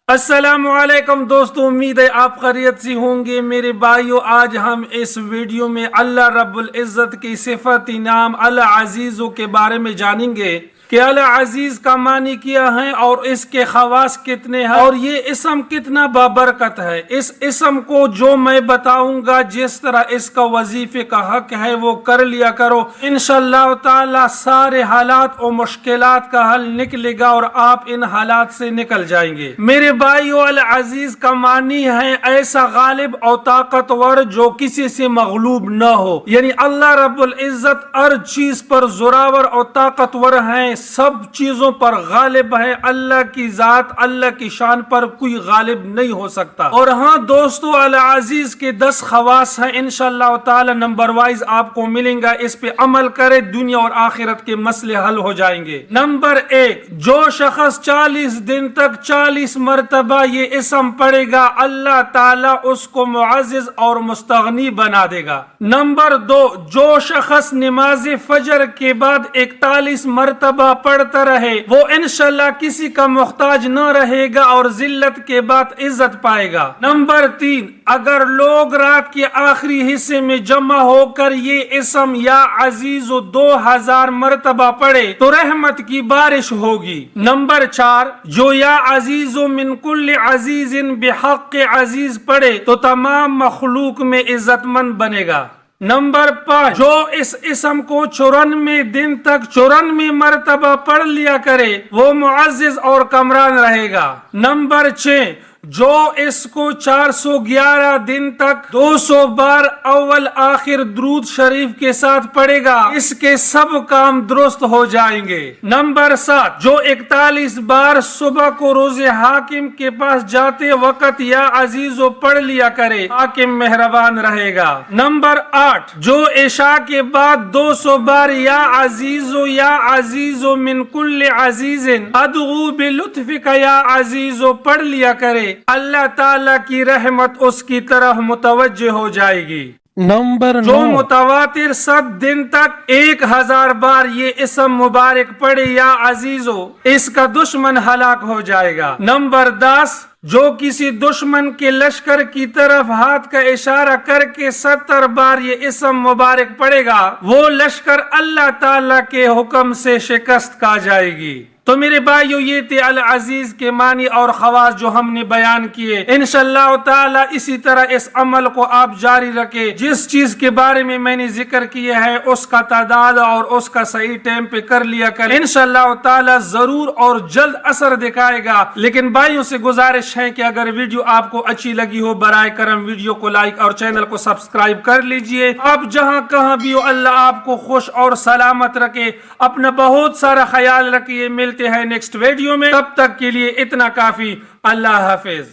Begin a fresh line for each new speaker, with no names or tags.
السلام علیکم دوستو، امید ہے آپ خیریت سے ہوں گے میرے بھائیو۔ آج ہم اس ویڈیو میں اللہ رب العزت کی صفت نام العزیز کے بارے میں جانیں گے کہ العزیز کا معنی کیا ہے اور اس کے خواص کتنے ہیں اور یہ اسم کتنا بابرکت ہے۔ اس اسم کو جو میں بتاؤں گا، جس طرح اس کا وظیفے کا حق ہے وہ کر لیا کرو، انشاءاللہ تعالی سارے حالات اور مشکلات کا حل نکلے گا اور آپ ان حالات سے نکل جائیں گے۔ میرے بھائیو، العزیز کا معنی ہے ایسا غالب اور طاقتور جو کسی سے مغلوب نہ ہو، یعنی اللہ رب العزت ہر چیز پر زوراور اور طاقتور ہیں، سب چیزوں پر غالب ہے۔ اللہ کی ذات، اللہ کی شان پر کوئی غالب نہیں ہو سکتا۔ اور ہاں دوستو، العزیز کے 10 خواص ہیں، انشاءاللہ تعالی نمبر وائز آپ کو ملیں گا، اس پہ عمل کرے دنیا اور آخرت کے مسئلے حل ہو جائیں گے۔ نمبر 1، جو شخص 40 دن تک 40 مرتبہ یہ اسم پڑھے گا، اللہ تعالی اس کو معزز اور مستغنی بنا دے گا۔ نمبر 2، جو شخص نماز فجر کے بعد 41 مرتبہ پڑھتا رہے، وہ انشاءاللہ کسی کا محتاج نہ رہے گا اور ذلت کے بعد عزت پائے گا۔ نمبر 3، اگر لوگ رات کے آخری حصے میں جمع ہو کر یہ اسم یا عزیز 2000 مرتبہ پڑھے تو رحمت کی بارش ہوگی۔ نمبر 4، جو یا عزیز من کل عزیز بحق عزیز پڑھے تو تمام مخلوق میں عزت مند بنے گا۔ نمبر 5، جو اس اسم کو 94 دن تک 94 مرتبہ پڑھ لیا کرے وہ معزز اور کمران رہے گا۔ نمبر 6، جو اس کو 411 دن تک 200 بار اول آخر درود شریف کے ساتھ پڑھے گا، اس کے سب کام درست ہو جائیں گے۔ نمبر 7، جو 41 بار صبح کو روز حاکم کے پاس جاتے وقت یا عزیزو پڑھ لیا کرے، حاکم مہربان رہے گا۔ نمبر 8، جو عشاء کے بعد 200 بار یا عزیزو من کل عزیز ادعو بلطفک یا عزیزو پڑھ لیا کرے، اللہ تعالی کی رحمت اس کی طرف متوجہ ہو جائے گی۔
نمبر 9،
جو متواتر 7 دن تک 1000 بار یہ اسم مبارک پڑھے یا عزیزو، اس کا دشمن ہلاک ہو جائے گا۔ نمبر 10، جو کسی دشمن کے لشکر کی طرف ہاتھ کا اشارہ کر کے 70 بار یہ اسم مبارک پڑھے گا، وہ لشکر اللہ تعالی کے حکم سے شکست کھا جائے گی۔ تو میرے بھائیو، یہ تھے العزیز کے معنی اور خواص جو ہم نے بیان کیے۔ انشاءاللہ تعالی اسی طرح اس عمل کو آپ جاری رکھے، جس چیز کے بارے میں نے ذکر کیا ہے اس کا تعداد اور اس کا صحیح ٹائم پہ کر لیا کریں، انشاءاللہ تعالی ضرور اور جلد اثر دکھائے گا۔ لیکن بھائیوں سے گزارش ہے کہ اگر ویڈیو آپ کو اچھی لگی ہو، برائے کرم ویڈیو کو لائک اور چینل کو سبسکرائب کر لیجئے۔ آپ جہاں کہاں بھی ہو، اللہ آپ کو خوش اور سلامت رکھے، اپنا بہت سارا خیال رکھیے۔ ملتے ہیں نیکسٹ ویڈیو میں، تب تک کے لیے اتنا کافی۔ اللہ حافظ۔